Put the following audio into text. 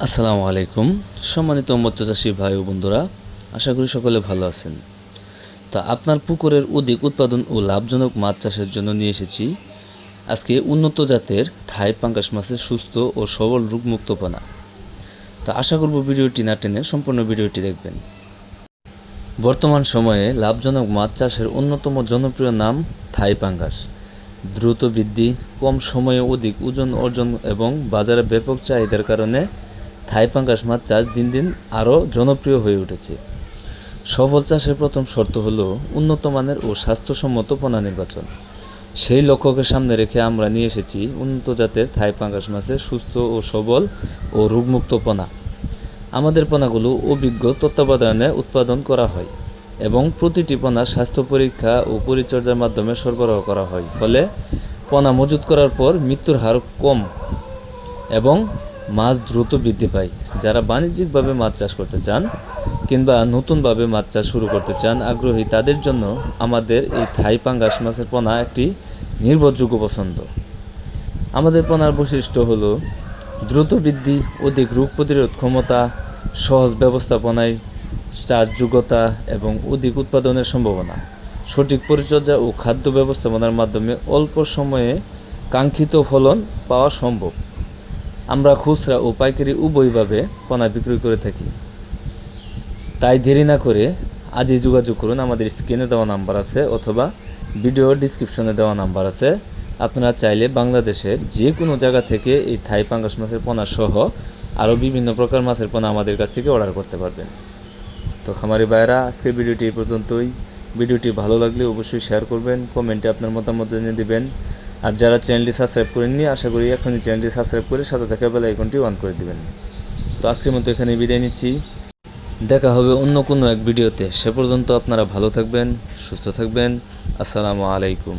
আসসালামু আলাইকুম। সম্মানিত মৎস্য চাষী ভাই ও বন্ধুরা, আশা করি সকলে ভালো আছেন। তা আপনার পুকুরের অধিক উৎপাদন ও লাভজনক মাছ চাষের জন্য নিয়ে এসেছি আজকে উন্নত জাতের থাই পাঙ্গাস মাছের সুস্থ ও সবল রোগমুক্ত পোনা। তা আশা করব ভিডিওটি না টেনে সম্পূর্ণ ভিডিওটি দেখবেন। বর্তমান সময়ে লাভজনক মাছ চাষের অন্যতম জনপ্রিয় নাম থাই পাঙ্গাস। দ্রুত বৃদ্ধি, কম সময়ে অধিক ওজন অর্জন এবং বাজারে ব্যাপক চাহিদার কারণে থাই পাঙ্গাস মাছ চাষ দিন দিন আরও জনপ্রিয় হয়ে উঠেছে। সফল চাষের প্রথম শর্ত হলো উন্নত মানের ও স্বাস্থ্যসম্মত পোনা নির্বাচন। সেই লক্ষ্যকে সামনে রেখে আমরা নিয়ে এসেছি উন্নত জাতের থাই পাঙ্গাস মাছের সুস্থ ও সবল ও রোগমুক্ত পোনা। আমাদের পোনাগুলো অভিজ্ঞ তত্ত্বাবধানে উৎপাদন করা হয় এবং প্রতিটি পোনার স্বাস্থ্য পরীক্ষা ও পরিচর্যার মাধ্যমে সরবরাহ করা হয়, ফলে পোনা মজুত করার পর মৃত্যুর হার কম এবং মাছ দ্রুত বৃদ্ধি পায়। যারা বাণিজ্যিকভাবে মাছ চাষ করতে চান কিংবা নতুনভাবে মাছ চাষ শুরু করতে চান আগ্রহী, তাদের জন্য আমাদের এই থাই পাঙ্গাস মাছের পোনা একটি নির্ভরযোগ্য পছন্দ। আমাদের পোনার বৈশিষ্ট্য হলো দ্রুত বৃদ্ধি, অধিক রোগ প্রতিরোধ ক্ষমতা, সহজ ব্যবস্থাপনায় চাষযোগ্যতা এবং অধিক উৎপাদনের সম্ভাবনা। সঠিক পরিচর্যা ও খাদ্য ব্যবস্থাপনার মাধ্যমে অল্প সময়ে কাঙ্ক্ষিত ফলন পাওয়া সম্ভব। আমরা খুচরা ও পাইকারি উভয়ভাবে পোনা বিক্রয় করে থাকি। তাই দেরি না করে আজই যোগাযোগ করুন। আমাদের স্ক্রিনে দেওয়া নাম্বার আছে অথবা ভিডিও ডিসক্রিপশনে দেওয়া নাম্বার আছে। আপনারা চাইলে বাংলাদেশের যে কোনো জায়গা থেকে এই থাই পাঙ্গাস মাছের পোনা সহ আরও বিভিন্ন প্রকার মাছের পোনা আমাদের কাছ থেকে অর্ডার করতে পারবেন। তো খামারি ভাইয়েরা, আজকের ভিডিওটি এই পর্যন্তই। ভিডিওটি ভালো লাগলে অবশ্যই শেয়ার করবেন, কমেন্টে আপনার মতামত জানিয়ে দেবেন। আর যারা চ্যানেলটি সাবস্ক্রাইব করেননি, আশা করি এখনই চ্যানেলটি সাবস্ক্রাইব করে সাথে থাকা বেল আইকনটি অন করে দেবেন। তো আজকের মতো এখানে বিদায় নিচ্ছি। দেখা হবে অন্য কোনো এক ভিডিওতে। সে পর্যন্ত আপনারা ভালো থাকবেন, সুস্থ থাকবেন। আসসালামু আলাইকুম।